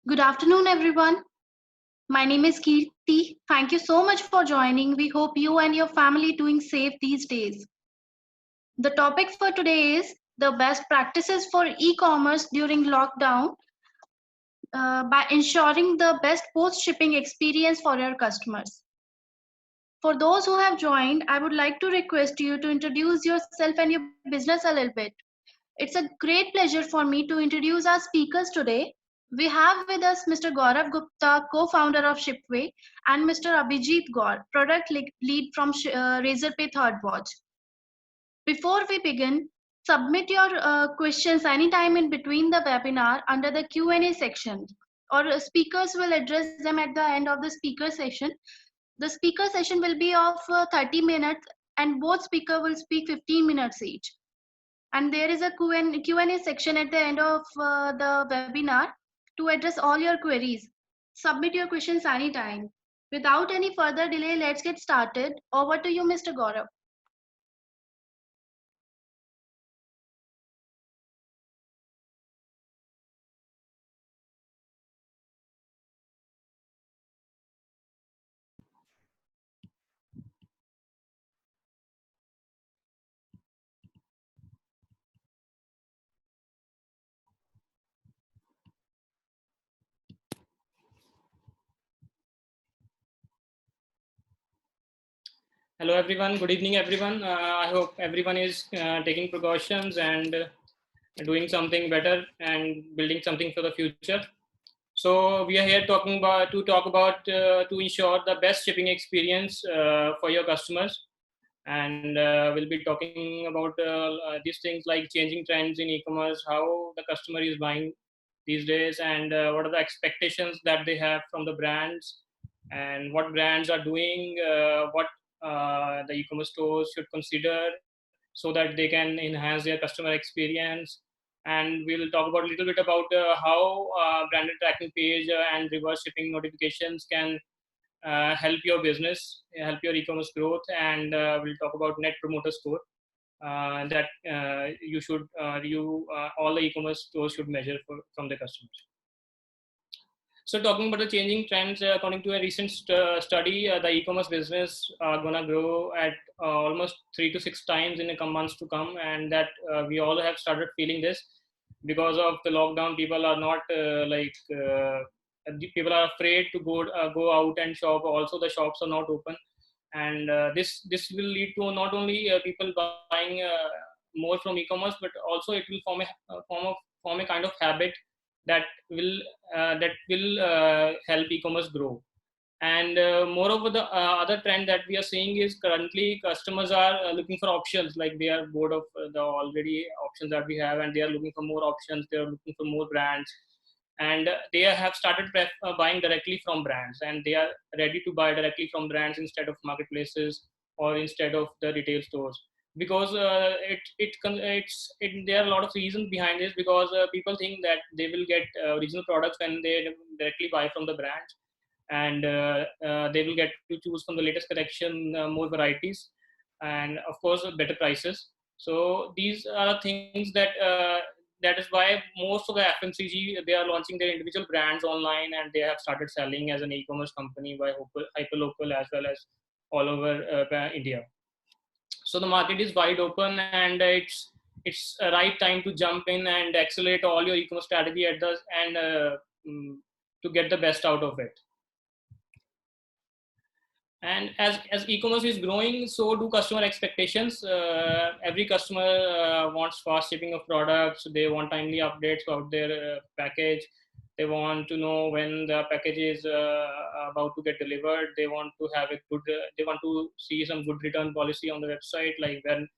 Good afternoon, everyone. My name is Kirti. Thank you so much for joining. We hope you and your family doing safe these days. The topic for today is the best practices for e-commerce during lockdown by ensuring the best post-shipping experience for your customers. For those who have joined, I would like to request you to introduce yourself and your business a little bit. It's a great pleasure for me to introduce our speakers today. We have with us Mr. Gaurav Gupta, co-founder of Shipway, and Mr. Abhijit Gaur, product lead from Razorpay Third Watch. Before we begin, submit your questions anytime in between the webinar under the Q&A section, or speakers will address them at the end of the speaker session. The speaker session will be of 30 minutes, and both speakers will speak 15 minutes each. And there is a Q&A section at the end of the webinar to address all your queries. Submit your questions anytime. Without any further delay, let's get started. Over to you, Mr. Gaurav. Hello everyone, good evening everyone. I hope everyone is taking precautions and doing something better and building something for the future. So we are here to ensure the best shipping experience for your customers, and we'll be talking about these things like changing trends in e-commerce, how the customer is buying these days, and what are the expectations that they have from the brands, and what brands are doing, what the e-commerce stores should consider so that they can enhance their customer experience. And we'll talk about a little bit about how branded tracking page and reverse shipping notifications can help your business, help your e-commerce growth, and we'll talk about net promoter score that all the e-commerce stores should measure from their customers. So talking about the changing trends, according to a recent study, the e-commerce business are gonna grow at almost 3 to 6 times in the months to come, and that we all have started feeling this because of the lockdown. People are not people are afraid to go out and shop. Also, the shops are not open, and this will lead to not only people buying more from e-commerce, but also it will form a kind of habit that will help e-commerce grow. And moreover, the other trend that we are seeing is currently customers are looking for options. Like they are bored of the already options that we have, and they are looking for more options. They are looking for more brands, and they have started buying directly from brands, and they are ready to buy directly from brands instead of marketplaces or instead of the retail stores, because there are a lot of reasons behind this, because people think that they will get original products when they directly buy from the brands, and they will get to choose from the latest collection, more varieties, and of course better prices. So these are things that is why most of the FMCG, they are launching their individual brands online, and they have started selling as an e-commerce company by hyperlocal as well as all over India. So the market is wide open, and it's a right time to jump in and accelerate all your e-commerce strategy at the and to get the best out of it. And as e-commerce is growing, so do customer expectations. Every customer wants fast shipping of products. They want timely updates about their package. They want to know when the package is about to get delivered. They want to have a good. They want to see some good return policy on the website, like when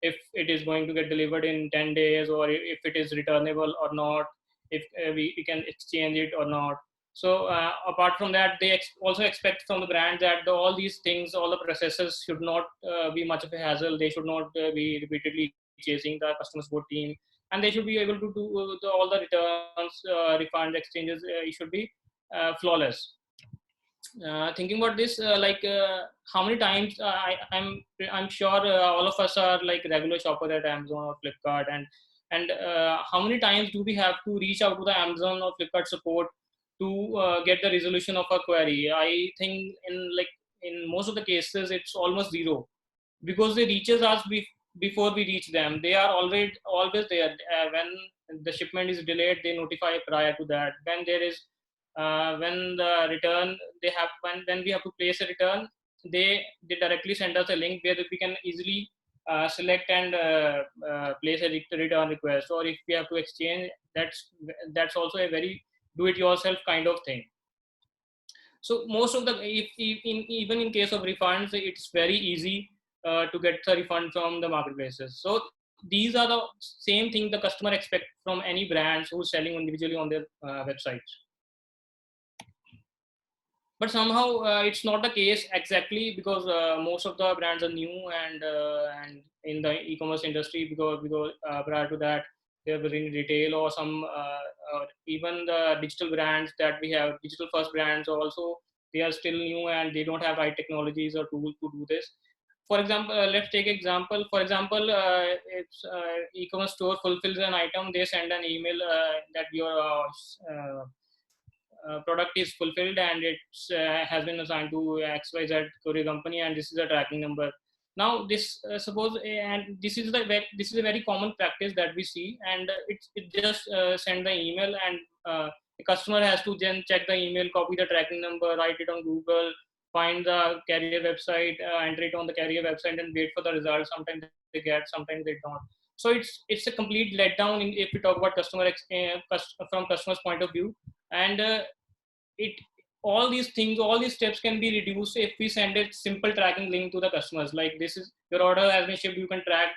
if it is going to get delivered in 10 days, or if it is returnable or not, if we can exchange it or not. So apart from that, they also expect from the brand that all these things, all the processes should not be much of a hassle. They should not be repeatedly chasing the customer support team, and they should be able to do all the returns, refunds, exchanges. It should be flawless. Thinking about this, how many times I'm sure all of us are like regular shopper at Amazon or Flipkart, and how many times do we have to reach out to the Amazon or Flipkart support to get the resolution of a query. I think in most of the cases it's almost zero, because they reaches us before we reach them. They are always there. When the shipment is delayed, they notify prior to that. When there is when the return they have when we have to place a return, they directly send us a link where we can easily select and place a return request. Or if we have to exchange, that's also a very do it yourself kind of thing. So most of the even in case of refunds, it's very easy to get the refund from the marketplaces. So these are the same thing the customer expect from any brands who's selling individually on their websites. But somehow it's not the case exactly, because most of the brands are new and in the e-commerce industry, because prior to that they were in retail or some or even the digital brands that we have, digital first brands also, they are still new and they don't have right technologies or tools to do this. For example, let's take example. For example, if e-commerce store fulfills an item, they send an email that your product is fulfilled and it has been assigned to XYZ courier company, and this is a tracking number. Now, this suppose and this is a very common practice that we see, and it just send the email, and the customer has to then check the email, copy the tracking number, write it on Google, find the carrier website, enter it on the carrier website, and wait for the results. Sometimes they get, sometimes they don't. So it's a complete letdown if we talk about from customer's point of view. And it all these things, all these steps can be reduced if we send a simple tracking link to the customers, like this is your order has been shipped, you can track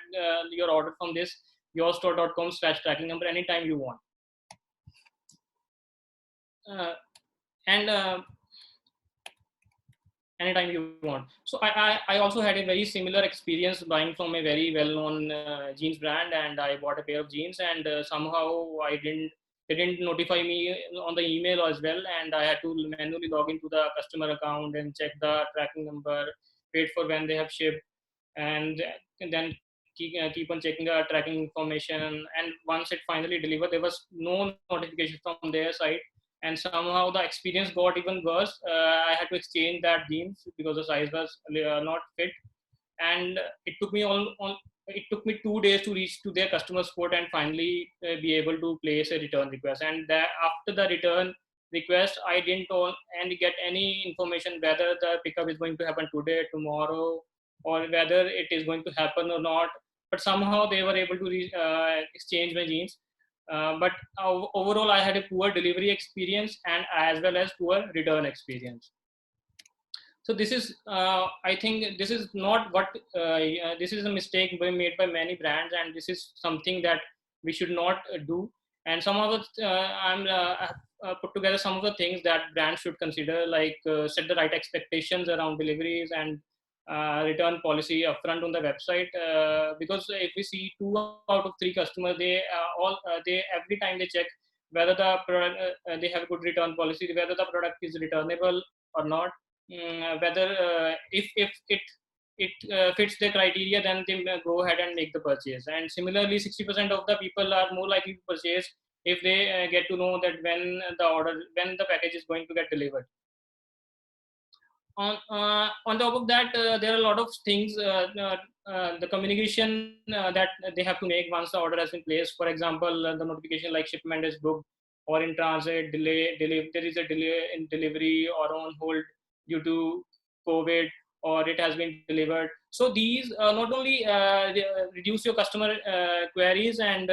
your order from this yourstore.com/tracking number anytime you want. uh, and Anytime you want. So I also had a very similar experience buying from a very well-known jeans brand, and I bought a pair of jeans, and somehow they didn't notify me on the email as well, and I had to manually log into the customer account and check the tracking number, wait for when they have shipped, and then keep on checking the tracking information. And once it finally delivered, there was no notification from their side, and somehow the experience got even worse. I had to exchange that jeans because the size was not fit, and it took me 2 days to reach to their customer support and finally be able to place a return request. And after the return request, I didn't and get any information whether the pickup is going to happen today, tomorrow, or whether it is going to happen or not. But somehow they were able to exchange my jeans. But overall, I had a poor delivery experience and as well as poor return experience. So this is, I think, this is not what this is a mistake made by many brands, and this is something that we should not do. And some of the I have put together some of the things that brands should consider, like set the right expectations around deliveries and return policy upfront on the website. Because if we see 2 out of 3 customers, they every time they check whether the product they have a good return policy, whether the product is returnable or not. Whether if it fits the criteria, then they go ahead and make the purchase. And similarly, 60% of the people are more likely to purchase if they get to know that when the package is going to get delivered. On top of that, there are a lot of things, the communication that they have to make once the order has been placed. For example, the notification like shipment is booked or in transit, there is a delay in delivery or on hold due to COVID, or it has been delivered. So these not only reduce your customer queries and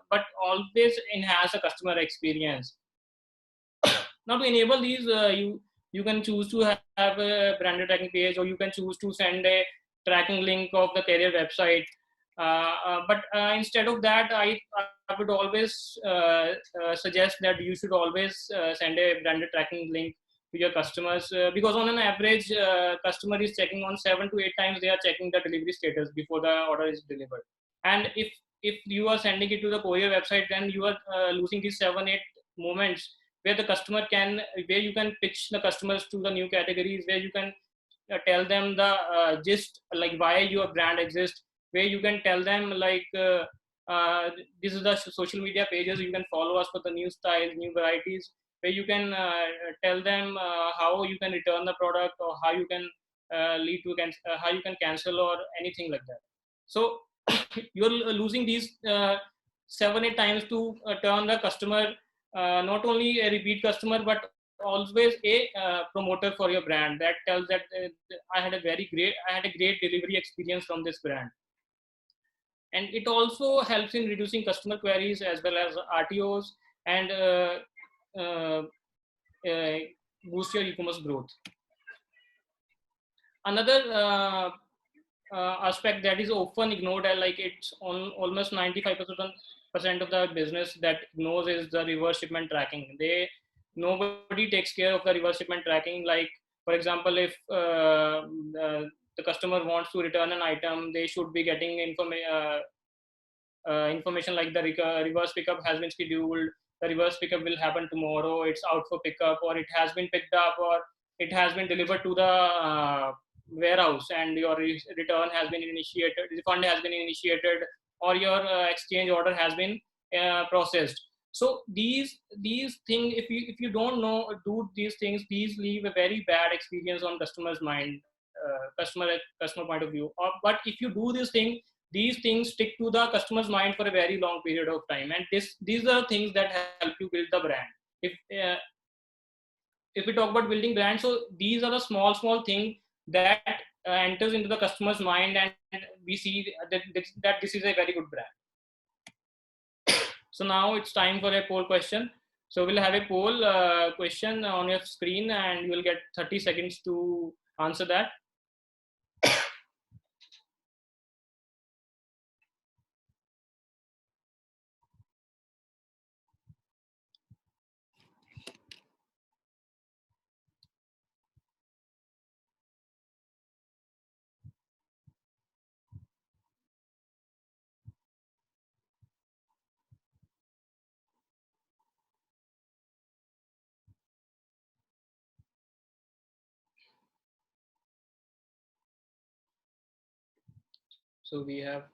but always enhance the customer experience. Now, to enable these, you can choose to have a branded tracking page, or you can choose to send a tracking link of the carrier website. But instead of that, I would always suggest that you should always send a branded tracking link to your customers, because on an average, customer is checking on 7 to 8 times. They are checking the delivery status before the order is delivered. And if you are sending it to the courier website, then you are losing these 7-8 moments where you can pitch the customers to the new categories, where you can tell them the gist, like why your brand exists, where you can tell them like this is the social media pages, you can follow us for the new styles, new varieties. where you can tell them how you can return the product, or how you can how you can cancel or anything like that. So you're losing these 7-8 times to turn the customer, not only a repeat customer, but always a promoter for your brand, that tells that I had a great delivery experience from this brand. And it also helps in reducing customer queries as well as RTOs, and uh, uh, boost your e-commerce growth. Another aspect that is often ignored, like it's on almost 95% of the business that ignores, is the reverse shipment tracking. Nobody takes care of the reverse shipment tracking. Like, for example, if the customer wants to return an item, they should be getting information like the reverse pickup has been scheduled, the reverse pickup will happen tomorrow, it's out for pickup, or it has been picked up, or it has been delivered to the warehouse, and your return has been initiated, refund has been initiated, or your exchange order has been processed. So these things, if you don't know do these things, these leave a very bad experience on customer's mind, customer point of view. But if you do these things stick to the customer's mind for a very long period of time, and these are things that help you build the brand. if uh, if we talk about building brand, so these are the small thing that enters into the customer's mind, and we see that this is a very good brand. So now it's time for a poll question. So we'll have a poll question on your screen, and you will get 30 seconds to answer that. So we have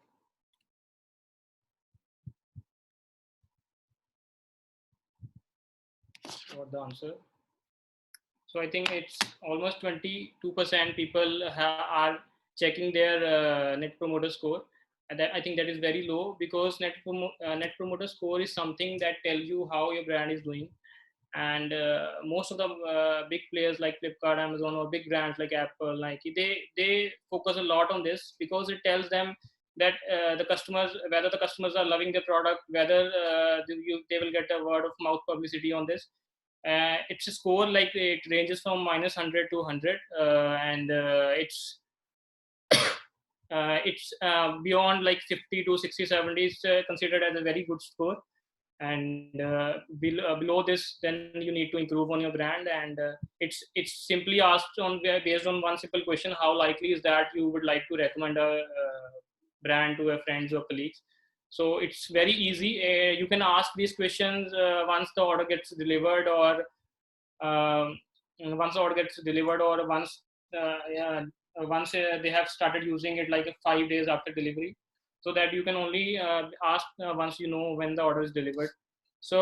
got the answer. So I think it's almost 22% people are checking their net promoter score. And that, I think that is very low, because net promoter score is something that tells you how your brand is doing. And most of the big players like Flipkart, Amazon, or big brands like Apple, Nike, they focus a lot on this, because it tells them that whether the customers are loving the product, whether they will get a word of mouth publicity on this. It's a score, like it ranges from -100 to 100, and it's beyond like 50 to 60, 70 is considered as a very good score. And below this, then you need to improve on your brand. And it's simply asked on based on one simple question: how likely is that you would like to recommend a brand to your friends or colleagues? So it's very easy. You can ask these questions once the order gets delivered, or um, once the order gets delivered, or once they have started using it, like 5 days after delivery, so that you can only ask once you know when the order is delivered. So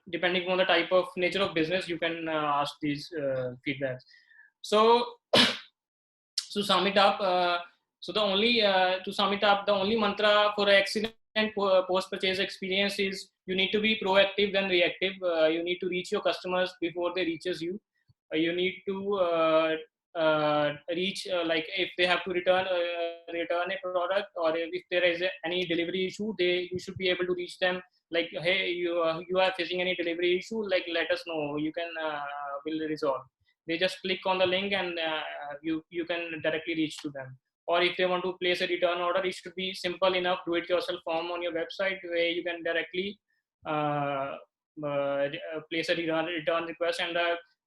depending on the type of nature of business, you can ask these feedbacks. So to sum it up, the only mantra for excellent post-purchase experience is: you need to be proactive than reactive. You need to reach your customers before they reaches you. You need to reach, like if they have to return a product, or if there is any delivery issue, you should be able to reach them, like, hey, you are facing any delivery issue, like let us know, you can will resolve. They just click on the link, and you can directly reach to them. Or if they want to place a return order, it should be simple enough do it yourself form on your website, where you can directly uh, place a return request,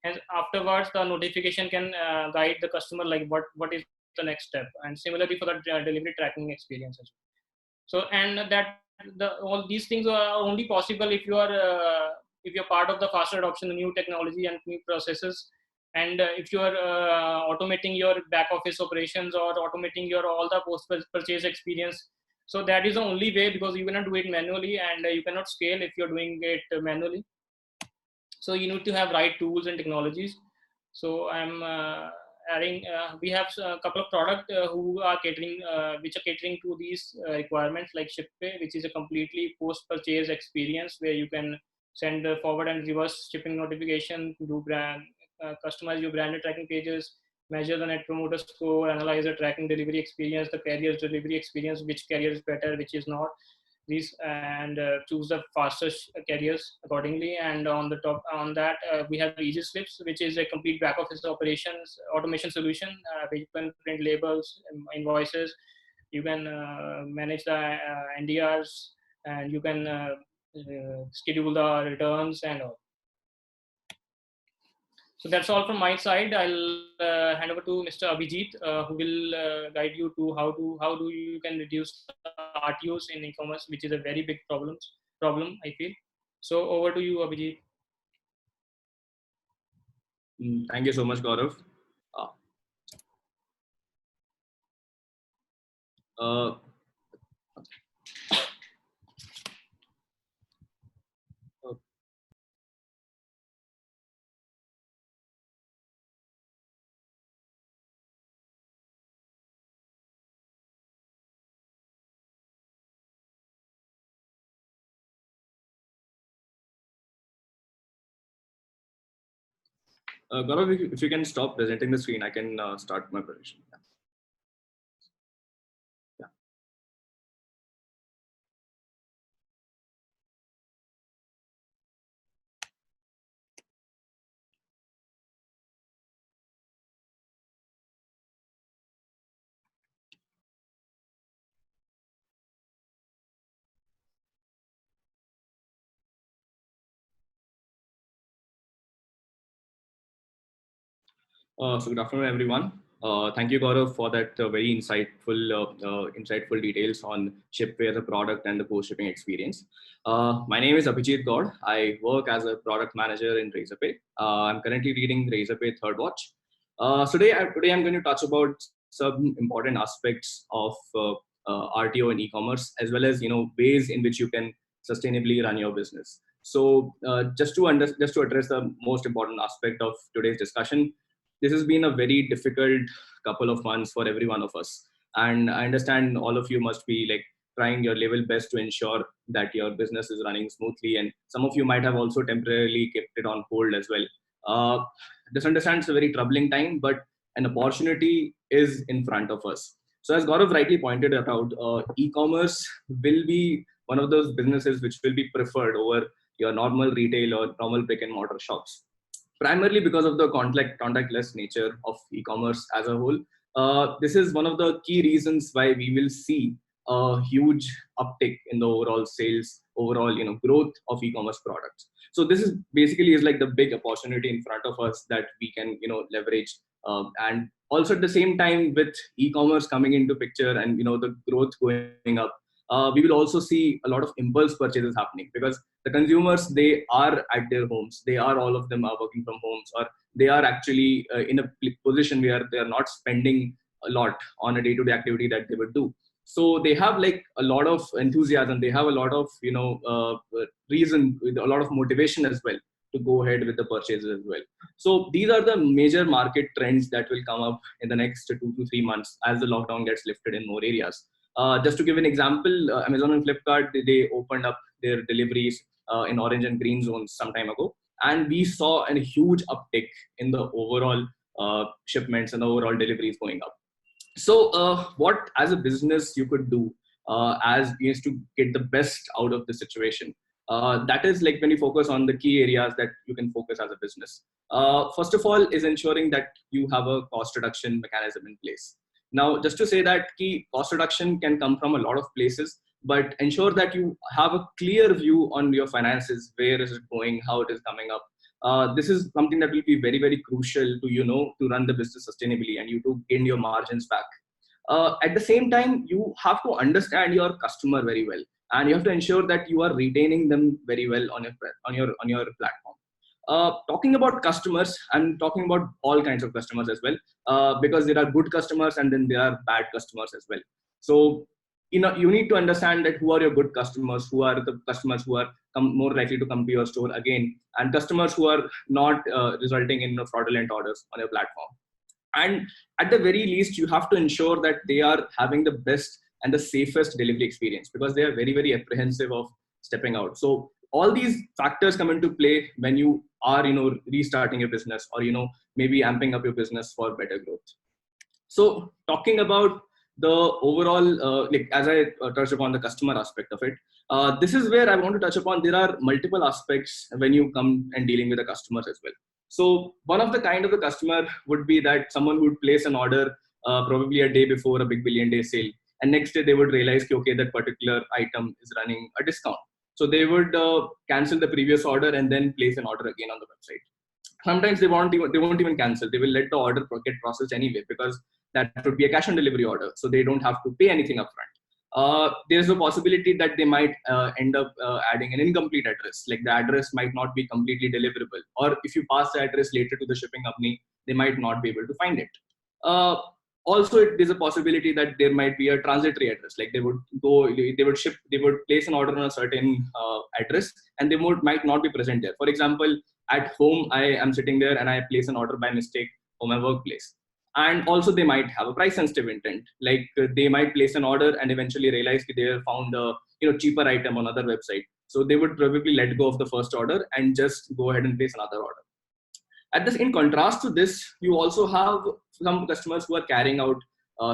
and afterwards the notification can guide the customer, like what is the next step. And similarly for the delivery tracking experience as well. So, and that all these things are only possible if you're part of the faster adoption of new technology and new processes. And if you are automating your back office operations, or automating your all the post purchase experience, So that is the only way, because you cannot do it manually, and you cannot scale if you're doing it manually. So you need to have right tools and technologies. So I'm adding, we have a couple of products who are catering, which are catering to these requirements, like Shipway, which is a completely post-purchase experience where you can send forward and reverse shipping notification, do brand, customize your branded tracking pages, measure the net promoter score, analyze the tracking delivery experience, the carrier's delivery experience, which carrier is better, which is not, these, and choose the fastest carriers accordingly. And on the top on that, we have easy slips, which is a complete back office operations automation solution, where you can print labels, invoices, you can manage the NDRs, and you can schedule the returns and all. So that's all from my side. I'll hand over to Mr. Abhijit, who will guide you to how do you can reduce the RTOs in e-commerce, which is a very big problem, I feel. So over to you, Abhijit. Thank you so much, Gaurav. Uh, Gaurav, if you can stop presenting the screen, I can start my presentation. Yeah. So good afternoon, everyone. Thank you, Gaurav, for that very insightful details on Shipway as a product and the post-shipping experience. My name is Abhijit Gaur. I work as a product manager in Razorpay. I'm currently leading Razorpay Third Watch. Today I'm going to touch about some important aspects of RTO and e-commerce, as well as ways in which you can sustainably run your business. So just to address the most important aspect of today's discussion, this has been a very difficult couple of months for every one of us. And I understand all of you must be like trying your level best to ensure that your business is running smoothly. And some of you might have also temporarily kept it on hold as well. Just understand it's a very troubling time, but an opportunity is in front of us. So as Gaurav rightly pointed out, e-commerce will be one of those businesses which will be preferred over your normal retail or normal brick and mortar shops, primarily because of the contactless nature of e-commerce as a whole. This is one of the key reasons why we will see a huge uptick in the overall sales, overall growth of e-commerce products. So this is basically is like the big opportunity in front of us that we can leverage. And also at the same time, with e-commerce coming into picture and the growth going up, we will also see a lot of impulse purchases happening, because the consumers, they are at their homes, they are, all of them are working from homes, or they are actually in a position where they are not spending a lot on a day-to-day activity that they would do. So they have like a lot of enthusiasm, they have a lot of reason, a lot of motivation as well to go ahead with the purchases as well. So these are the major market trends that will come up in the next 2 to 3 months as the lockdown gets lifted in more areas. Just to give an example, Amazon and Flipkart, they opened up their deliveries in orange and green zones some time ago, and we saw a huge uptick in the overall shipments and the overall deliveries going up. So what as a business you could do as is to get the best out of the situation, that is like when you focus on the key areas that you can focus as a business. First of all is ensuring that you have a cost reduction mechanism in place. Now, just to say that key cost reduction can come from a lot of places, but ensure that you have a clear view on your finances, where is it going, how it is coming up. This is something that will be very, very crucial to, to run the business sustainably and you to gain your margins back. At the same time, you have to understand your customer very well, and you have to ensure that you are retaining them very well on your platform. Talking about customers, I'm talking about all kinds of customers as well, because there are good customers and then there are bad customers as well. So you need to understand that who are your good customers, who are the customers who are more likely to come to your store again, and customers who are not resulting in fraudulent orders on your platform. And at the very least, you have to ensure that they are having the best and the safest delivery experience, because they are very, very apprehensive of stepping out. So all these factors come into play when you are restarting your business, or maybe amping up your business for better growth. So talking about the overall, like as I touched upon the customer aspect of it, this is where I want to touch upon. There are multiple aspects when you come and dealing with the customers as well. So one of the kind of the customer would be that someone would place an order probably a day before a big billion day sale, and next day they would realize, okay, that particular item is running a discount. So they would cancel the previous order and then place an order again on the website. Sometimes they won't even cancel. They will let the order get processed anyway, because that would be a cash on delivery order, so they don't have to pay anything upfront. There's a possibility that they might end up adding an incomplete address, like the address might not be completely deliverable, or if you pass the address later to the shipping company, they might not be able to find it. Also, there's a possibility that there might be a transitory address, like they would place an order on a certain address, and they might not be present there. For example, at home, I am sitting there and I place an order by mistake for my workplace. And also they might have a price sensitive intent, like they might place an order and eventually realize they have found a cheaper item on other website. So they would probably let go of the first order and just go ahead and place another order. In contrast to this, you also have some customers who are carrying out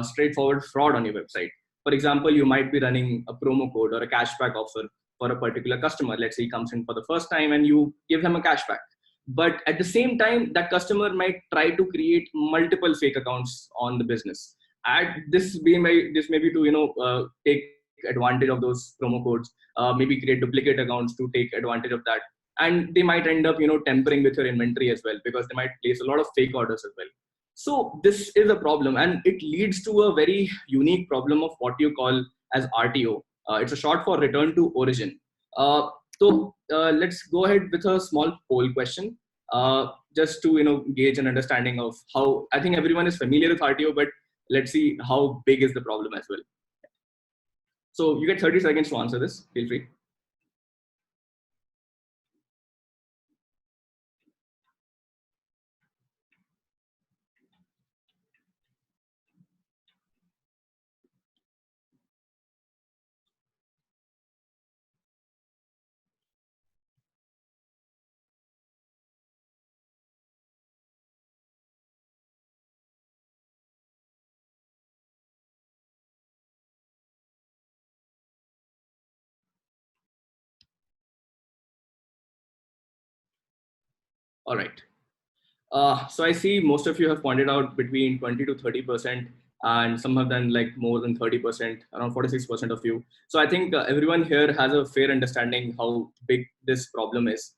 straightforward fraud on your website. For example, you might be running a promo code or a cashback offer for a particular customer. Let's say he comes in for the first time and you give him a cashback. But at the same time, that customer might try to create multiple fake accounts on the business. This may be to take advantage of those promo codes, maybe create duplicate accounts to take advantage of that. And they might end up tampering with your inventory as well, because they might place a lot of fake orders as well. So this is a problem, and it leads to a very unique problem of what you call as RTO. It's a short for return to origin. So let's go ahead with a small poll question, just to gauge an understanding of how. I think everyone is familiar with RTO, but let's see how big is the problem as well. So you get 30 seconds to answer this. Feel free. All right. So I see most of you have pointed out between 20 to 30%, and some have done like more than 30%, around 46% of you. So I think everyone here has a fair understanding how big this problem is.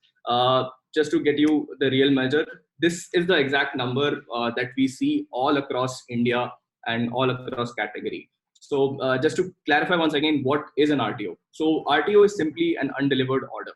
Just to get you the real measure, this is the exact number that we see all across India and all across category. So just to clarify once again, what is an RTO? So RTO is simply an undelivered order.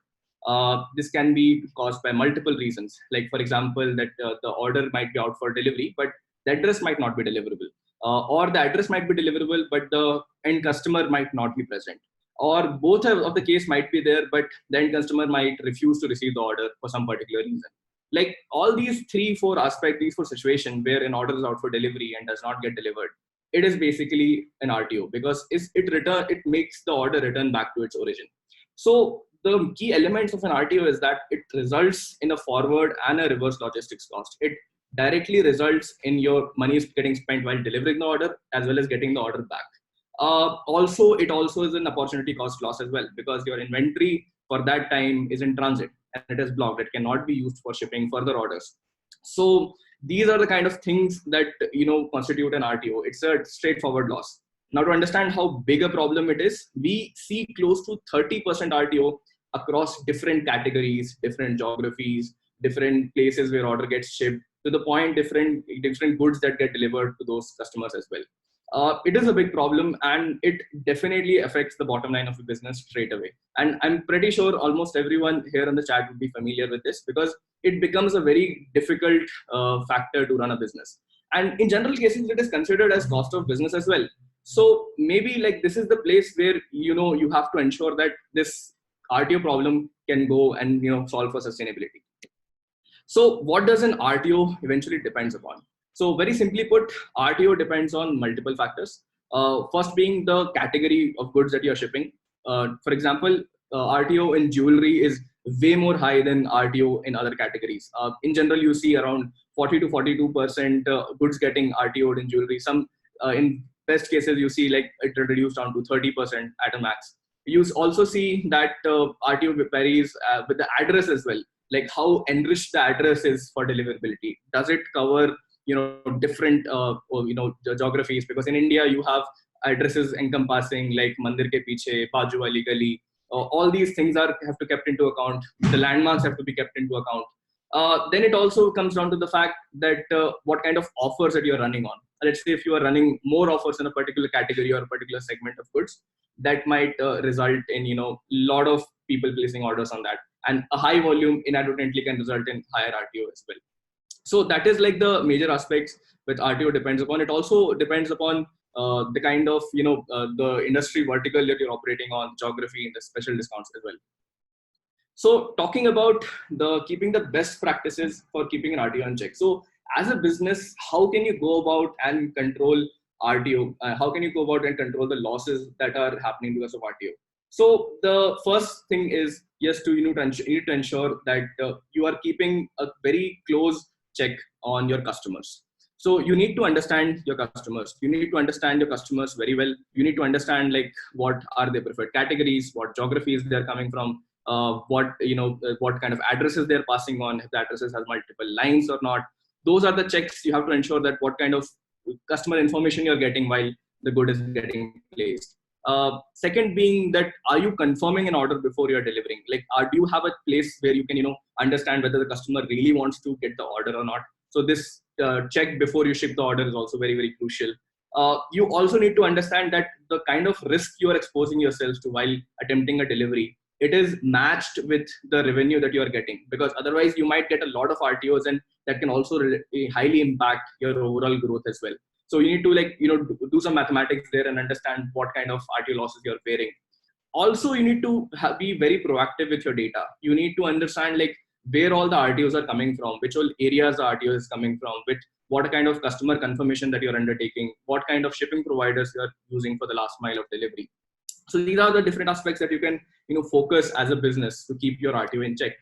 This can be caused by multiple reasons. Like, for example, that the order might be out for delivery, but the address might not be deliverable. Or the address might be deliverable, but the end customer might not be present. Or both of the case might be there, but the end customer might refuse to receive the order for some particular reason. Like all these 3-4 aspects, these 4 situations where an order is out for delivery and does not get delivered, it is basically an RTO, because it makes the order return back to its origin. So the key elements of an RTO is that it results in a forward and a reverse logistics cost. It directly results in your money getting spent while delivering the order as well as getting the order back. It also is an opportunity cost loss as well, because your inventory for that time is in transit and it is blocked. It cannot be used for shipping further orders. So these are the kind of things that constitute an RTO. It's a straightforward loss. Now, to understand how big a problem it is, we see close to 30% RTO across different categories, different geographies, different places where order gets shipped, to the point different goods that get delivered to those customers as well. It is a big problem, and it definitely affects the bottom line of the business straight away. And I'm pretty sure almost everyone here in the chat would be familiar with this, because it becomes a very difficult factor to run a business. And in general cases, it is considered as cost of business as well. So maybe like this is the place where, you have to ensure that this RTO problem can go and, solve for sustainability. So what does an RTO eventually depends upon? So very simply put, RTO depends on multiple factors. First being the category of goods that you're shipping. For example, RTO in jewelry is way more high than RTO in other categories. In general, you see around 40 to 42% goods getting RTO'd in jewelry. Some in best cases, you see like it reduced down to 30% at a max. You also see that RTO varies with the address as well, like how enriched the address is for deliverability. Does it cover different geographies? Because in India you have addresses encompassing like Mandir ke Piche, Baju Wali Gali. All these things have to kept into account. The landmarks have to be kept into account. Then it also comes down to the fact that what kind of offers that you're running on. Let's say if you are running more offers in a particular category or a particular segment of goods, that might result in lot of people placing orders on that, and a high volume inadvertently can result in higher RTO as well. So that is like the major aspects which RTO depends upon. It also depends upon the kind of the industry vertical that you're operating on, geography, and the special discounts as well. So talking about the keeping the best practices for keeping an RTO in check. So as a business, how can you go about and control RTO? How can you go about and control the losses that are happening because of RTO? So the first thing is, yes, you need to ensure that you are keeping a very close check on your customers. So you need to understand your customers. You need to understand your customers very well. You need to understand like what are their preferred categories, what geographies they're coming from, what kind of addresses they're passing on, if the addresses has multiple lines or not. Those are the checks you have to ensure, that what kind of customer information you're getting while the good is getting placed. Second being that, are you confirming an order before you're delivering? Like, do you have a place where you can understand whether the customer really wants to get the order or not? So this check before you ship the order is also very, very crucial. You also need to understand that the kind of risk you are exposing yourselves to while attempting a delivery, it is matched with the revenue that you are getting, because otherwise you might get a lot of RTOs, and that can also highly impact your overall growth as well. So you need to do some mathematics there and understand what kind of RTO losses you're bearing. Also, you need to be very proactive with your data. You need to understand like where all the RTOs are coming from, which all areas the RTO is coming from, what kind of customer confirmation that you're undertaking, what kind of shipping providers you're using for the last mile of delivery. So these are the different aspects that you can focus as a business to keep your RTO in check.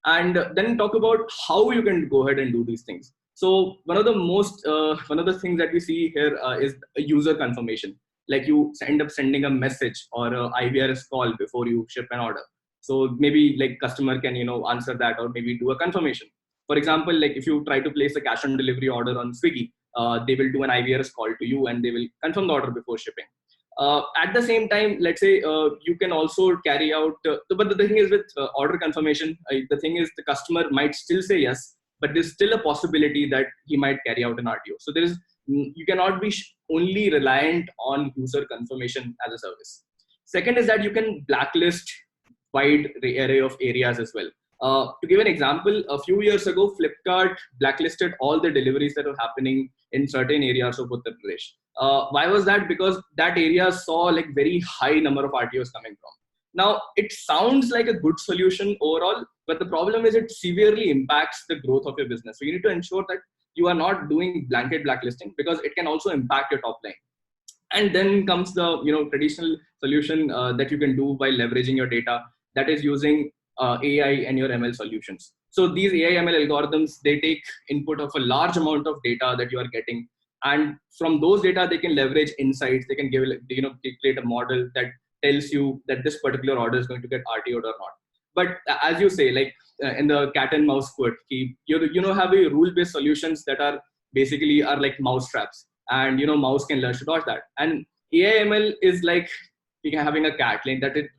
And then talk about how you can go ahead and do these things. So one of the things that we see here is a user confirmation. Like you end up sending a message or a IVRS call before you ship an order. So maybe like customer can answer that, or maybe do a confirmation. For example, like if you try to place a cash on delivery order on Swiggy, they will do an IVRS call to you and they will confirm the order before shipping. At the same time, let's say you can also carry out, but the thing is with order confirmation, the thing is the customer might still say yes, but there's still a possibility that he might carry out an RTO. So you cannot be only reliant on user confirmation as a service. Second is that you can blacklist wide array of areas as well. To give an example, a few years ago, Flipkart blacklisted all the deliveries that were happening in certain areas of Uttar Pradesh. Why was that? Because that area saw like very high number of RTOs coming from. Now, it sounds like a good solution overall, but the problem is it severely impacts the growth of your business. So you need to ensure that you are not doing blanket blacklisting, because it can also impact your top line. And then comes the traditional solution that you can do by leveraging your data, that is using AI and your ML solutions. So these AI ML algorithms, they take input of a large amount of data that you are getting, and from those data they can leverage insights. They can create a model that tells you that this particular order is going to get RTO'd or not. But as you say, like in the cat and mouse quote, have a rule-based solutions that are basically like mouse traps, and mouse can learn to dodge that. And AI ML is like having a cat like that it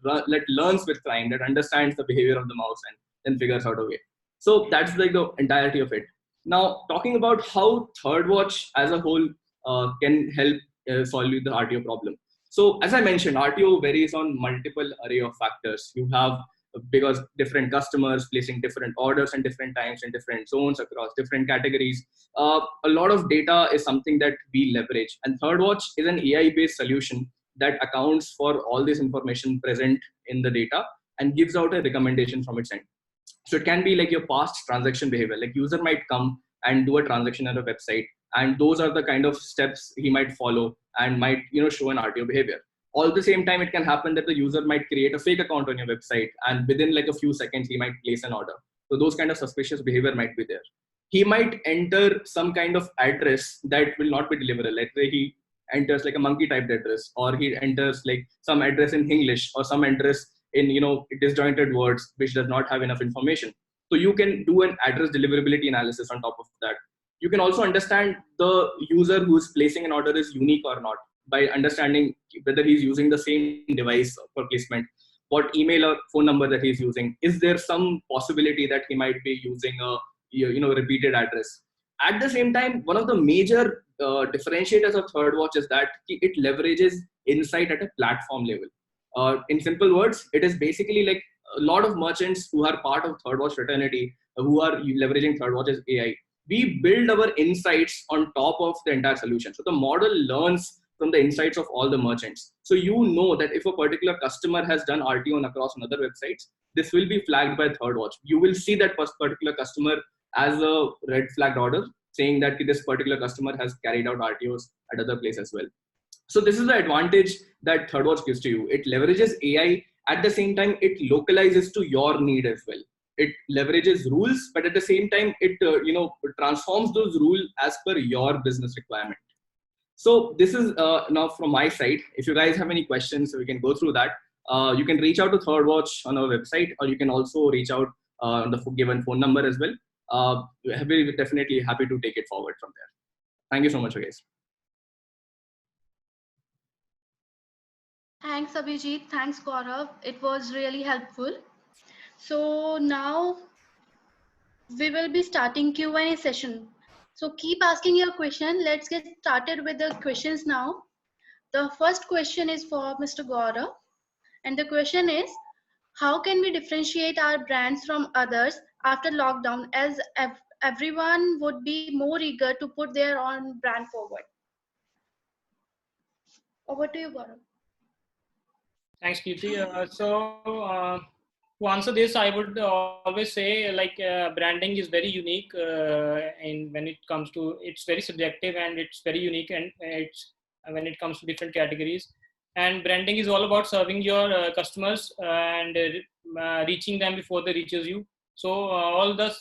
learns with time, that understands the behavior of the mouse and then figures out a way. So that's like the entirety of it. Now, talking about how ThirdWatch as a whole can help solve the RTO problem. So as I mentioned, RTO varies on multiple array of factors. You have because different customers placing different orders in different times in different zones across different categories. A lot of data is something that we leverage, and ThirdWatch is an AI-based solution that accounts for all this information present in the data and gives out a recommendation from its end. So it can be like your past transaction behavior. Like user might come and do a transaction on a website, and those are the kind of steps he might follow and might show an RTO behavior. All at the same time, it can happen that the user might create a fake account on your website, and within like a few seconds, he might place an order. So those kind of suspicious behavior might be there. He might enter some kind of address that will not be deliverable. Let's say he enters like a monkey typed address, or he enters like some address in English, or some address in disjointed words which does not have enough information. So you can do an address deliverability analysis on top of that. You can also understand the user who is placing an order is unique or not by understanding whether he's using the same device for placement, what email or phone number that he's using. Is there some possibility that he might be using a repeated address? At the same time, one of the major differentiators of ThirdWatch is that it leverages insight at a platform level. In simple words, it is basically like a lot of merchants who are part of ThirdWatch fraternity, who are leveraging ThirdWatch's AI. We build our insights on top of the entire solution. So the model learns from the insights of all the merchants. So you know that if a particular customer has done RTO across another websites, this will be flagged by ThirdWatch. You will see that particular customer as a red flagged order, saying that this particular customer has carried out RTOs at other place as well. So this is the advantage that ThirdWatch gives to you. It leverages AI. At the same time, it localizes to your need as well. It leverages rules, but at the same time, it transforms those rules as per your business requirement. So this is now from my side. If you guys have any questions, we can go through that. You can reach out to ThirdWatch on our website, or you can also reach out on the given phone number as well. We're definitely happy to take it forward from there. Thank you so much, guys. Thanks, Abhijit. Thanks, Gaurav. It was really helpful. So now we will be starting Q&A session. So keep asking your question. Let's get started with the questions now. The first question is for Mr. Gaurav. And the question is, how can we differentiate our brands from others after lockdown, as everyone would be more eager to put their own brand forward? Over to you, Gaurav. Thanks, Kirti. To answer this, I would always say branding is very unique, and when it comes to, it's very subjective and it's very unique, and it's when it comes to different categories. And branding is all about serving your customers and reaching them before they reaches you. So all the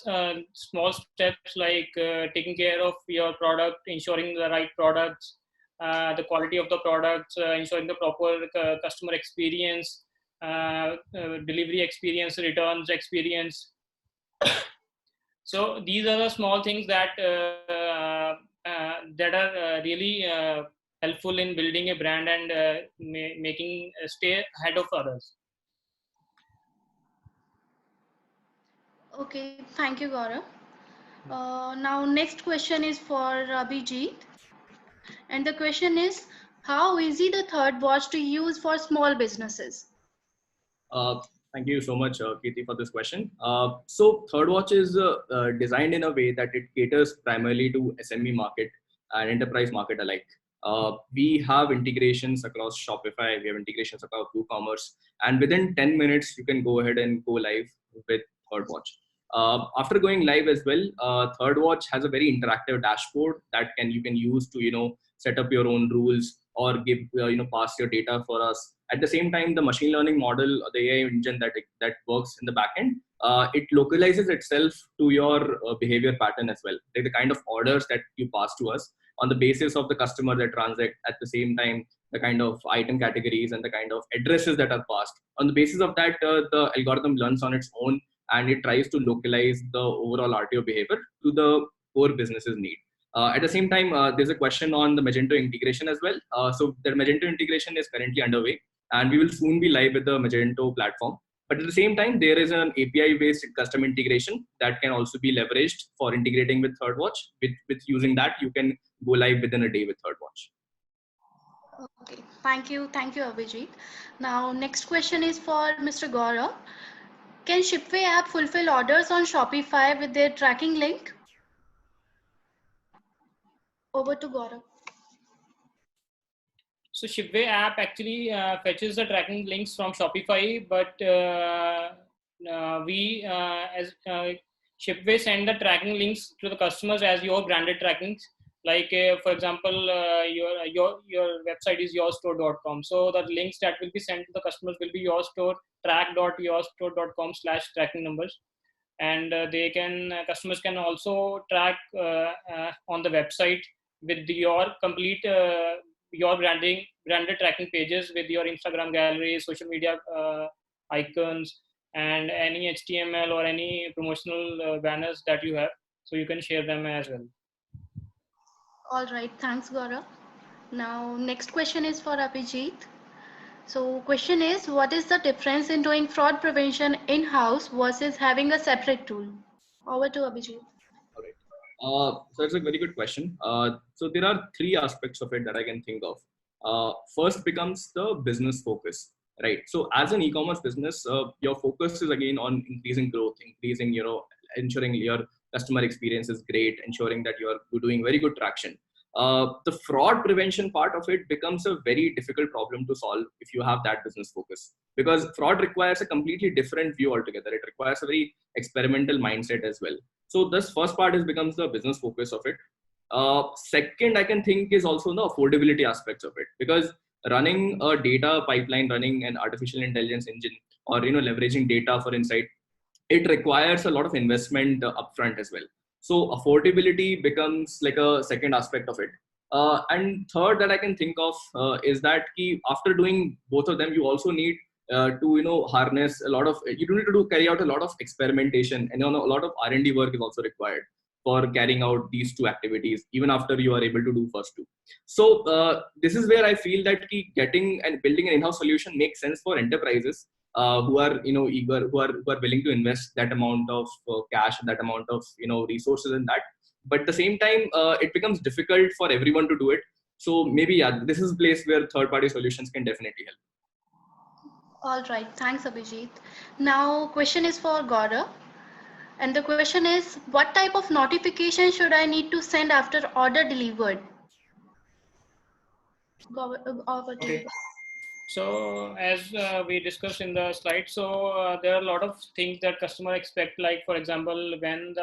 small steps like taking care of your product, ensuring the right products, the quality of the products, ensuring the proper customer experience, delivery experience, returns experience. So these are the small things that that are really helpful in building a brand and making stay ahead of others. Okay, thank you, Gaurav. Now, next question is for Abhijit. And the question is, how easy the ThirdWatch to use for small businesses? Thank you so much, Kirti, for this question. So ThirdWatch is designed in a way that it caters primarily to SME market and enterprise market alike. We have integrations across Shopify, we have integrations across WooCommerce, and within 10 minutes, you can go ahead and go live with ThirdWatch. After going live as well, ThirdWatch has a very interactive dashboard that you can use to set up your own rules or give pass your data for us. At the same time, the machine learning model, the AI engine that works in the backend, it localizes itself to your behavior pattern as well. Like the kind of orders that you pass to us on the basis of the customer that transact, at the same time the kind of item categories and the kind of addresses that are passed. On the basis of that, the algorithm learns on its own and it tries to localize the overall RTO behavior to the core business's need. At the same time, there's a question on the Magento integration as well. So the Magento integration is currently underway, and we will soon be live with the Magento platform. But at the same time, there is an API-based custom integration that can also be leveraged for integrating with ThirdWatch. With using that, you can go live within a day with ThirdWatch. Okay, thank you, Abhijit. Now, next question is for Mr. Gaurav. Can Shipway app fulfill orders on Shopify with their tracking link? Over to Gaurav. So Shipway app actually fetches the tracking links from Shopify, but we as Shipway send the tracking links to the customers as your branded trackings. Like for example, your website is yourstore.com. So the links that will be sent to the customers will be your store track.yourstore.com/tracking numbers, and they can customers can also track on the website with your complete your branded tracking pages with your Instagram gallery, social media icons, and any HTML or any promotional banners that you have, so you can share them as well. All right, thanks Gaurav. Now next question is for Abhijit. So question is, what is the difference in doing fraud prevention in-house versus having a separate tool? Over to Abhijit. All right. So it's a very good question. So there are three aspects of it that I can think of. First becomes the business focus, right? So as an e-commerce business, your focus is again on increasing growth, increasing, ensuring your customer experience is great, ensuring that you're doing very good traction. The fraud prevention part of it becomes a very difficult problem to solve if you have that business focus, because fraud requires a completely different view altogether. It requires a very experimental mindset as well. So this first part becomes the business focus of it. Second, I can think is also the affordability aspects of it, because running a data pipeline, running an artificial intelligence engine, or leveraging data for insight, it requires a lot of investment upfront as well. So affordability becomes like a second aspect of it. And third that I can think of is that after doing both of them, you also need to harness a lot of, you need to carry out a lot of experimentation, and a lot of R&D work is also required for carrying out these two activities even after you are able to do first two. So this is where I feel that getting and building an in-house solution makes sense for enterprises who are eager, who are willing to invest that amount of cash, that amount of resources in that. But at the same time, it becomes difficult for everyone to do it. So maybe this is a place where third-party solutions can definitely help. All right, thanks Abhijit. Now question is for Gaurav. And the question is, what type of notification should I need to send after order delivered? Okay. So as we discussed in the slide, so there are a lot of things that customer expect. Like for example, when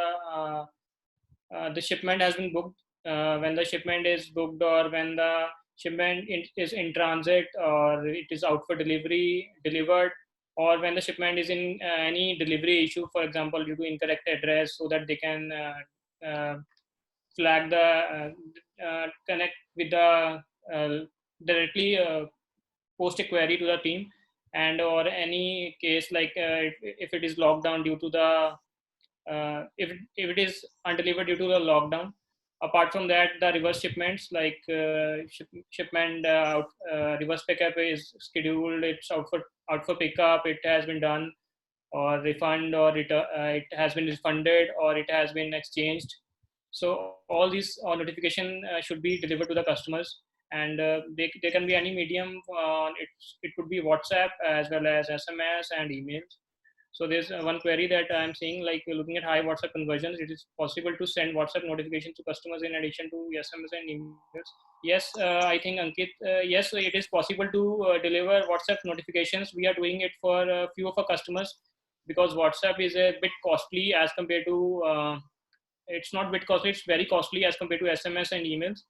the shipment has been booked, when the shipment is booked, or when the shipment is in transit, or it is out for delivered, or when the shipment is in any delivery issue, for example, due to incorrect address, so that they can flag the connect with the directly post a query to the team, and or any case like if it is locked down due to the if it is undelivered due to the lockdown. Apart from that, the reverse shipments, like shipment reverse pickup is scheduled, it's out for pickup, it has been done, or refund, or it has been refunded, or it has been exchanged. So all these notification should be delivered to the customers, and they can be any medium. It could be WhatsApp as well as SMS and emails. So there's one query that I'm seeing, like looking at high WhatsApp conversions, it is possible to send WhatsApp notifications to customers in addition to SMS and emails. Yes, I think Ankit, yes, it is possible to deliver WhatsApp notifications. We are doing it for a few of our customers, because WhatsApp is a bit costly as compared to, it's not bit costly, it's very costly as compared to SMS and emails.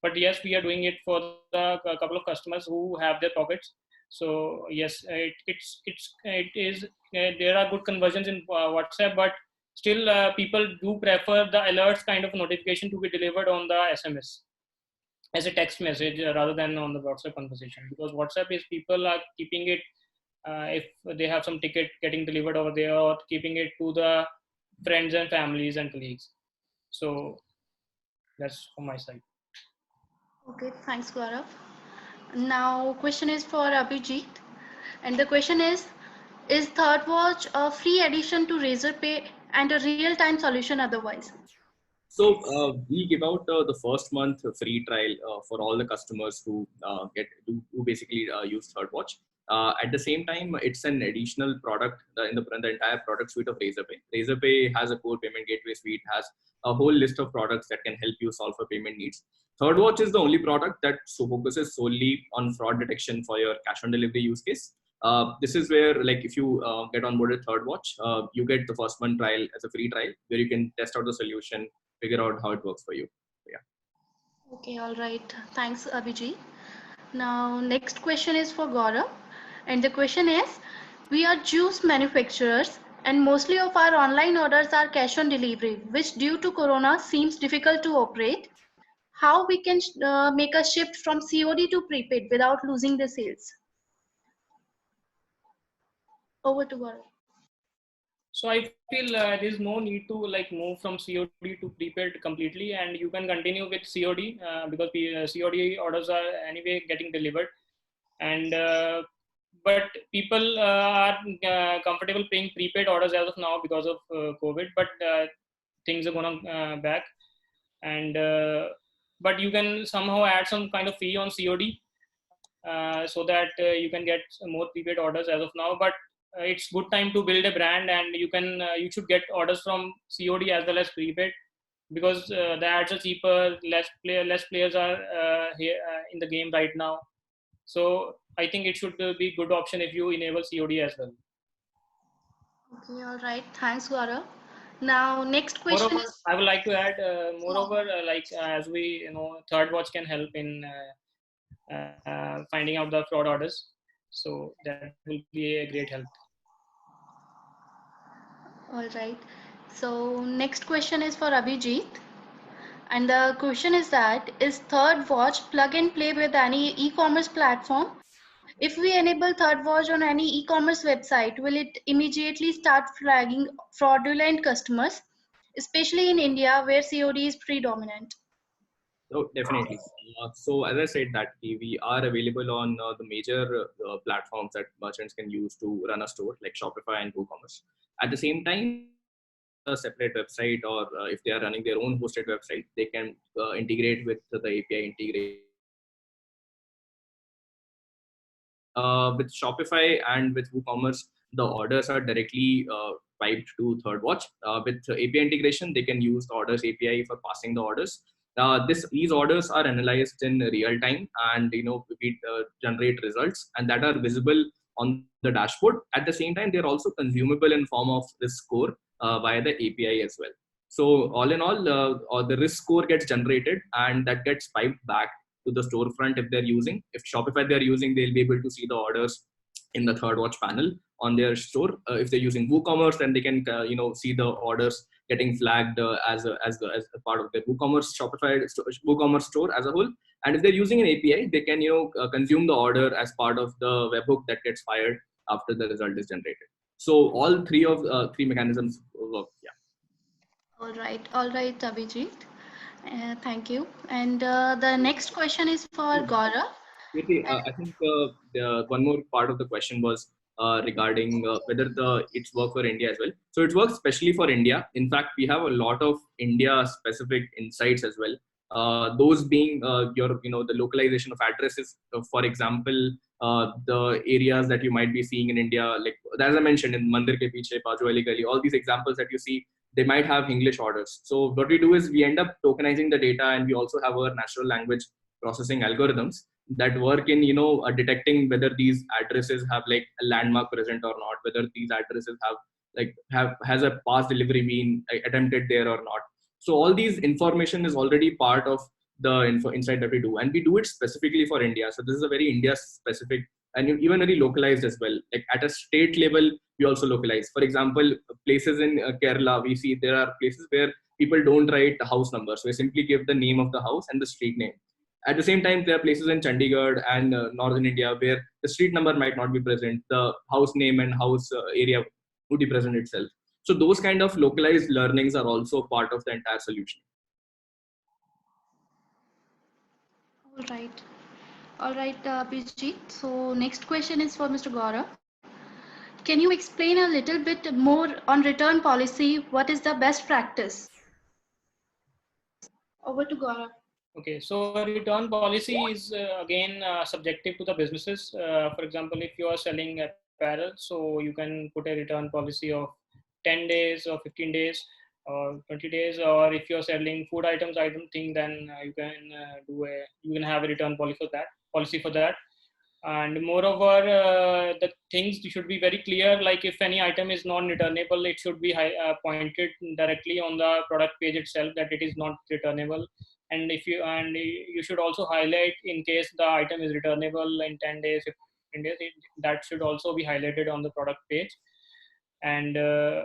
But yes, we are doing it for the couple of customers who have their pockets. So yes, it is there are good conversions in WhatsApp, but still people do prefer the alerts kind of notification to be delivered on the SMS as a text message rather than on the WhatsApp conversation, because WhatsApp is people are keeping it if they have some ticket getting delivered over there, or keeping it to the friends and families and colleagues. So that's from my side. Okay, thanks Gaurav. Now question is for Abhijit, and the question is ThirdWatch a free addition to Razorpay and a real-time solution otherwise? So we give out the first month free trial for all the customers who who basically use ThirdWatch. At the same time, it's an additional product in the entire product suite of Razorpay. Razorpay has a core payment gateway suite, has a whole list of products that can help you solve for payment needs. ThirdWatch is the only product that focuses solely on fraud detection for your cash on delivery use case. This is where, like, if you get on board with ThirdWatch, you get the first month trial as a free trial where you can test out the solution, figure out how it works for you. Yeah. Okay, all right. Thanks, Abhijit. Now, next question is for Gaurav. And the question is, we are juice manufacturers and mostly of our online orders are cash on delivery, which due to Corona seems difficult to operate. How we can make a shift from COD to prepaid without losing the sales? Over to Gaurav. So I feel there's no need to like move from COD to prepaid completely, and you can continue with COD because COD orders are anyway getting delivered, and but people are comfortable paying prepaid orders as of now because of COVID. But things are gonna back, and but you can somehow add some kind of fee on COD so that you can get more prepaid orders as of now. But it's good time to build a brand, and you should get orders from COD as well as prepaid because the ads are cheaper. Less players are here in the game right now. So I think it should be a good option if you enable COD as well. Okay, all right. Thanks, Gaurav. Now, next question Moreover, is. I would like to add. Moreover, as we ThirdWatch can help in finding out the fraud orders. So that will be a great help. All right. So, next question is for Abhijit. And the question is that, is Third Watch plug and play with any e-commerce platform? If we enable Third Watch on any e-commerce website, will it immediately start flagging fraudulent customers, especially in India where COD is predominant? Oh, definitely. So as I said that we are available on the major platforms that merchants can use to run a store like Shopify and WooCommerce. At the same time, a separate website or if they are running their own hosted website, they can integrate with the API integration. With Shopify and with WooCommerce, the orders are directly piped to ThirdWatch. With API integration, they can use the orders API for passing the orders. These orders are analyzed in real time, and we generate results, and that are visible on the dashboard. At the same time, they are also consumable in form of risk score via the API as well. So all in all, the risk score gets generated, and that gets piped back to the storefront if they're using. If Shopify they're using, they'll be able to see the orders in the ThirdWatch panel on their store. If they're using WooCommerce, then they can see the orders getting flagged as a part of their WooCommerce store as a whole. And if they're using an API, they can consume the order as part of the webhook that gets fired after the result is generated. So all three mechanisms work. Yeah. All right, Abhijit. Thank you. And the next question is for Gaurav. I think one more part of the question was regarding whether it's work for India as well. So it works especially for India. In fact, we have a lot of India-specific insights as well. Those being the localization of addresses. For example, the areas that you might be seeing in India, like as I mentioned in Mandir ke Piche, Bajo Wali Gali, all these examples that you see, they might have English orders. So what we do is we end up tokenizing the data, and we also have our natural language processing algorithms that work in detecting whether these addresses have like a landmark present or not, whether these addresses has a past delivery been attempted there or not. So all these information is already part of the insight that we do, and we do it specifically for India. So this is a very India specific and even very localized as well. Like at a state level, we also localize. For example, places in Kerala, we see there are places where people don't write house numbers, so they simply give the name of the house and the street name. At the same time, there are places in Chandigarh and northern India where the street number might not be present, the house name and house area would be present itself. So those kind of localized learnings are also part of the entire solution. All right, Abhijit. So next question is for Mr. Gaurav. Can you explain a little bit more on return policy? What is the best practice? Over to Gaurav. Okay, so a return policy is again subjective to the businesses. For example, if you are selling apparel, so you can put a return policy of 10 days or 15 days or 20 days. Or if you're selling food items, I don't think then you can have a return policy for that. And moreover, the things should be very clear, like if any item is non-returnable, it should be pointed directly on the product page itself that it is not returnable. And if you and you should also highlight in case the item is returnable in 10 days, 15 days, that should also be highlighted on the product page. And uh,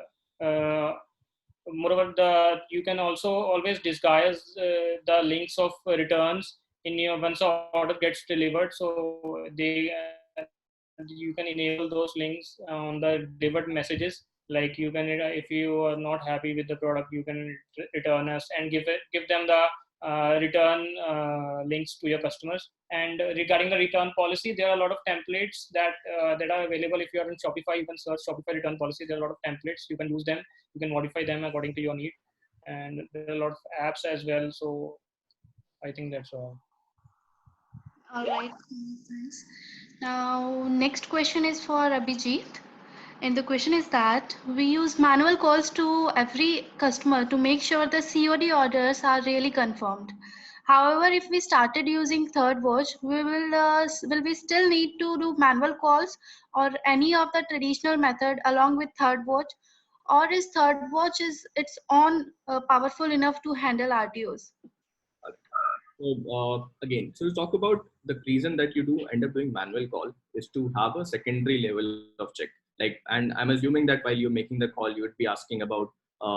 moreover, you can also always disguise the links of returns in your once the order gets delivered, so you can enable those links on the delivered messages. Like you can, if you are not happy with the product, you can return us and give them the return links to your customers. And regarding the return policy, there are a lot of templates that are available. If you are in Shopify, you can search Shopify return policy. There are a lot of templates. You can use them. You can modify them according to your need. And there are a lot of apps as well. So I think that's all. All right, thanks. Now, next question is for Abhijit. And the question is that we use manual calls to every customer to make sure the COD orders are really confirmed. However, if we started using Third Watch, will we still need to do manual calls or any of the traditional method along with Third Watch, or is Third Watch is its own powerful enough to handle RTOs? So again, so to talk about the reason that you do end up doing manual call is to have a secondary level of check. Like, and I'm assuming that while you're making the call, you would be asking about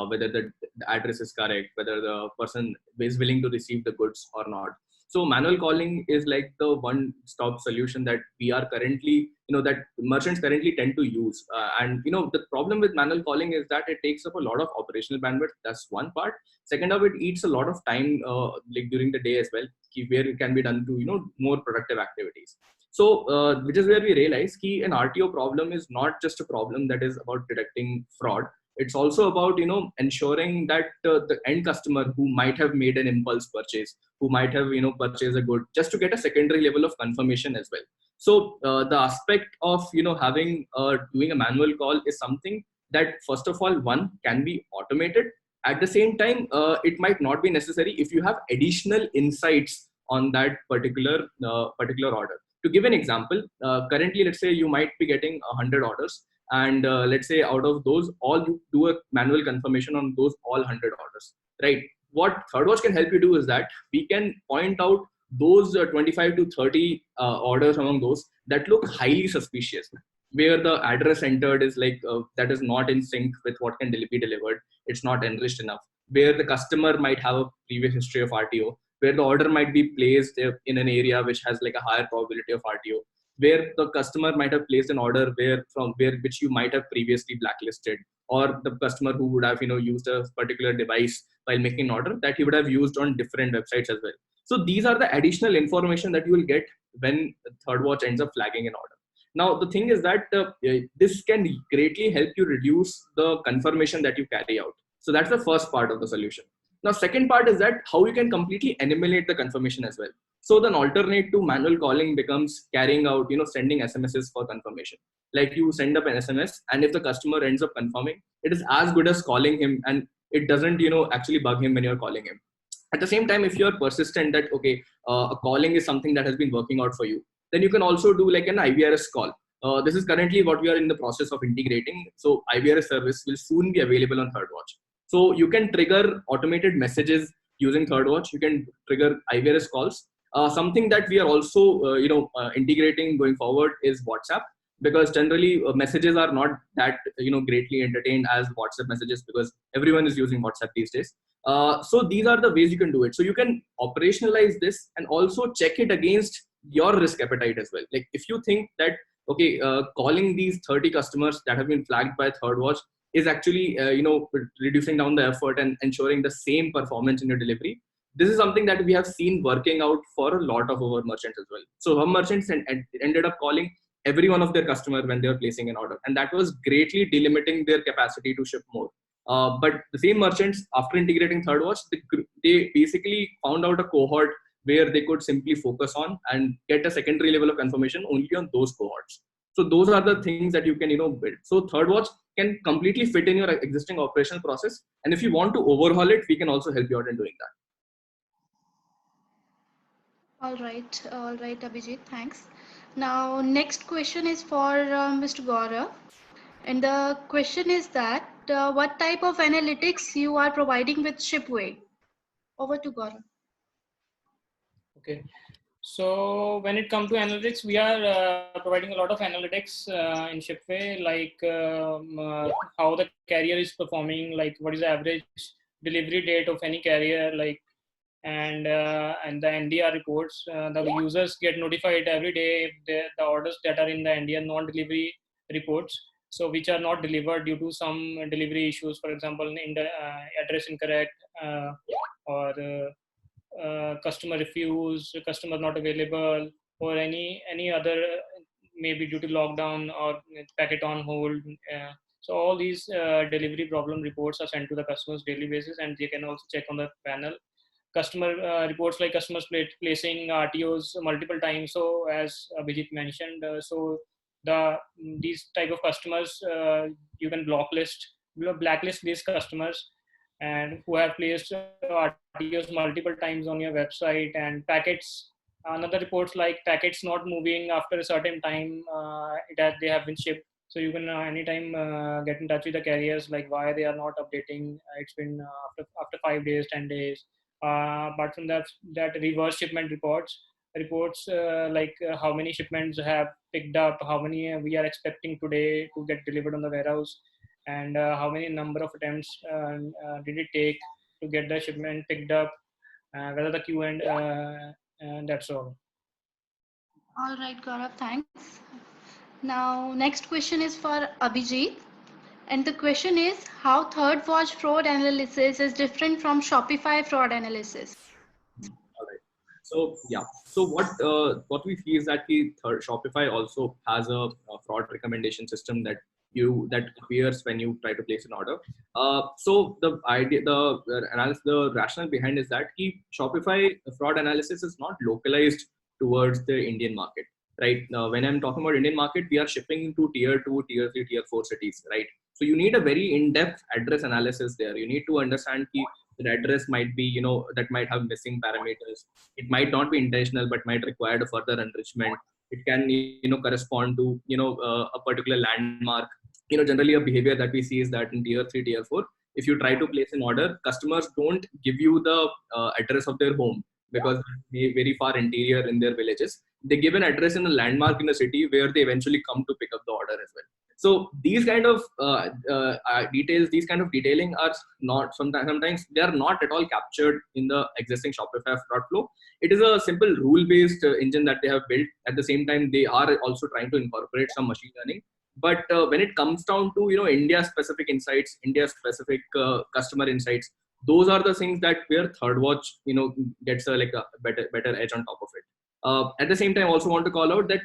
whether the address is correct, whether the person is willing to receive the goods or not. So manual calling is like the one-stop solution that we are currently, that merchants currently tend to use. And the problem with manual calling is that it takes up a lot of operational bandwidth. That's one part. Second of it eats a lot of time, like during the day as well, where it can be done to more productive activities. So which is where we realize an RTO problem is not just a problem that is about detecting fraud. It's also about ensuring that the end customer who might have made an impulse purchase, who might have purchased a good, just to get a secondary level of confirmation as well. So the aspect of having doing a manual call is something that, first of all, one, can be automated. At the same time, it might not be necessary if you have additional insights on that particular order. To give an example, currently, let's say you might be getting 100 orders, and let's say out of those, all you do a manual confirmation on those all 100 orders, right? What ThirdWatch can help you do is that we can point out those 25 to 30 orders among those that look highly suspicious, where the address entered is like that is not in sync with what can be delivered. It's not enriched enough, where the customer might have a previous history of RTO, where the order might be placed in an area which has like a higher probability of RTO, where the customer might have placed an order which you might have previously blacklisted, or the customer who would have used a particular device while making an order that he would have used on different websites as well. So these are the additional information that you will get when ThirdWatch ends up flagging an order. Now, the thing is that this can greatly help you reduce the confirmation that you carry out. So that's the first part of the solution. Now, second part is that how you can completely eliminate the confirmation as well. So the alternate to manual calling becomes carrying out, sending SMSs for confirmation. Like you send up an SMS, and if the customer ends up confirming, it is as good as calling him, and it doesn't, actually bug him when you're calling him. At the same time, if you're persistent that, okay, a calling is something that has been working out for you, then you can also do like an IVRS call. This is currently what we are in the process of integrating. So IVRS service will soon be available on ThirdWatch. So you can trigger automated messages using ThirdWatch. You can trigger IVRS calls. Something that we are also integrating going forward is WhatsApp, because generally messages are not that greatly entertained as WhatsApp messages, because everyone is using WhatsApp these days. So these are the ways you can do it. So you can operationalize this and also check it against your risk appetite as well. Like if you think that, okay, calling these 30 customers that have been flagged by ThirdWatch is actually reducing down the effort and ensuring the same performance in your delivery, this is something that we have seen working out for a lot of our merchants as well. So our merchants ended up calling every one of their customers when they were placing an order, and that was greatly delimiting their capacity to ship more. But the same merchants, after integrating ThirdWatch, they basically found out a cohort where they could simply focus on and get a secondary level of confirmation only on those cohorts. So those are the things that you can build. So ThirdWatch can completely fit in your existing operational process, and if you want to overhaul it, we can also help you out in doing that. All right, Abhijit, thanks. Now, next question is for Mr. Gaurav. And the question is that what type of analytics you are providing with Shipway? Over to Gaurav. Okay. So when it comes to analytics, we are providing a lot of analytics in Shipway, like how the carrier is performing, like what is the average delivery date of any carrier, like and the NDR reports. The users get notified every day if the orders that are in the NDR non-delivery reports, so which are not delivered due to some delivery issues, for example, in the address incorrect or customer refuse, customer not available, or any other maybe due to lockdown or packet on hold. So all these delivery problem reports are sent to the customers daily basis, and they can also check on the panel customer reports, like customers placing RTOs multiple times. So as Abhijit mentioned, so these type of customers, you can blacklist these customers, and who have placed RTOs multiple times on your website, and packets. Another reports like packets not moving after a certain time that they have been shipped. So you can anytime get in touch with the carriers, like why they are not updating. It's been after 5 days, 10 days. Apart from that reverse shipment reports like how many shipments have picked up, how many we are expecting today to get delivered on the warehouse, and how many number of attempts did it take to get the shipment picked up, whether the queue and that's all. All right, Gaurav, thanks. Now, next question is for Abhijit. And the question is how third watch fraud analysis is different from Shopify fraud analysis. All right. So yeah. So what we see is that the Shopify also has a fraud recommendation system that appears when you try to place an order. So the idea, the analysis, the rationale behind is that the Shopify fraud analysis is not localized towards the Indian market. Right. Now, when I'm talking about Indian market, we are shipping to tier 2, tier 3, tier 4 cities. Right. So you need a very in-depth address analysis there. You need to understand the address might be, that might have missing parameters. It might not be intentional, but might require a further enrichment. It can, correspond to, a particular landmark. Generally a behavior that we see is that in tier 3, tier 4, if you try to place an order, customers don't give you the address of their home because they're very far interior in their villages. They give an address in a landmark in a city where they eventually come to pick up the order as well. So these kind of details, these kind of detailing are not sometimes they are not at all captured in the existing Shopify fraud flow. It is a simple rule-based engine that they have built. At the same time, they are also trying to incorporate some machine learning. But when it comes down to India-specific insights, India-specific customer insights, those are the things that where ThirdWatch gets like a better edge on top of it. At the same time, I also want to call out that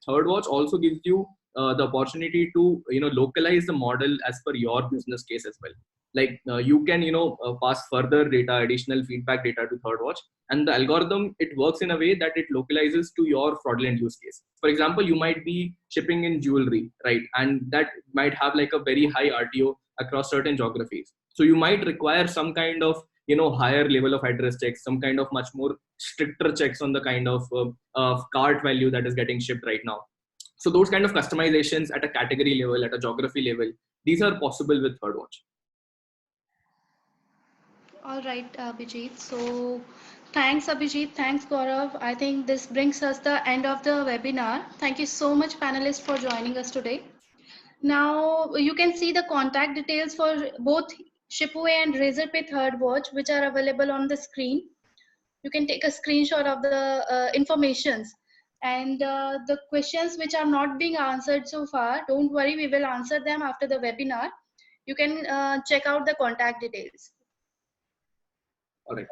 ThirdWatch also gives you the opportunity to localize the model as per your business case as well. Like you can pass further data, additional feedback data to ThirdWatch, and the algorithm, it works in a way that it localizes to your fraudulent use case. For example, you might be shipping in jewelry, right, and that might have like a very high RTO across certain geographies. So you might require some kind of higher level of address checks, some kind of much more stricter checks on the kind of cart value that is getting shipped right now. So those kind of customizations at a category level, at a geography level, these are possible with ThirdWatch. All right, Abhijit. So thanks, Abhijit. Thanks, Gaurav. I think this brings us the end of the webinar. Thank you so much, panelists, for joining us today. Now you can see the contact details for both Shipway and Razorpay Third Watch, which are available on the screen. You can take a screenshot of the informations, and the questions which are not being answered so far, don't worry, we will answer them after the webinar. You can check out the contact details. All right.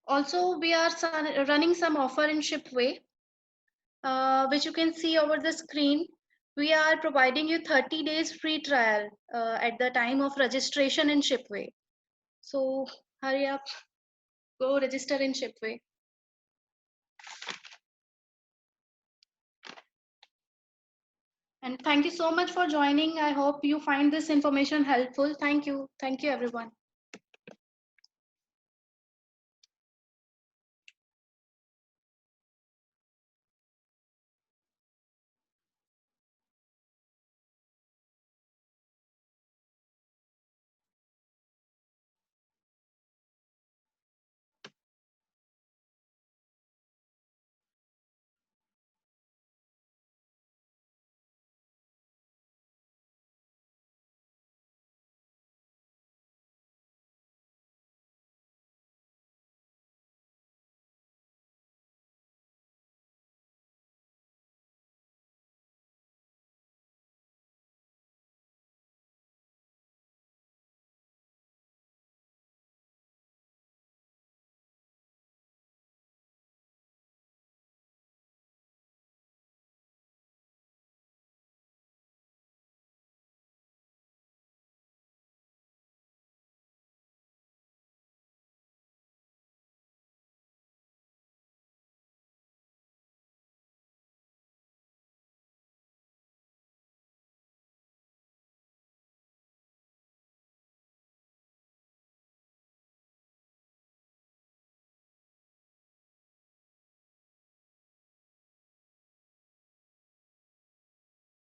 Also, we are running some offer in Shipway, which you can see over the screen. We are providing you 30 days free trial at the time of registration in Shipway. So hurry up, go register in Shipway. And thank you so much for joining. I hope you find this information helpful. Thank you. Thank you, everyone.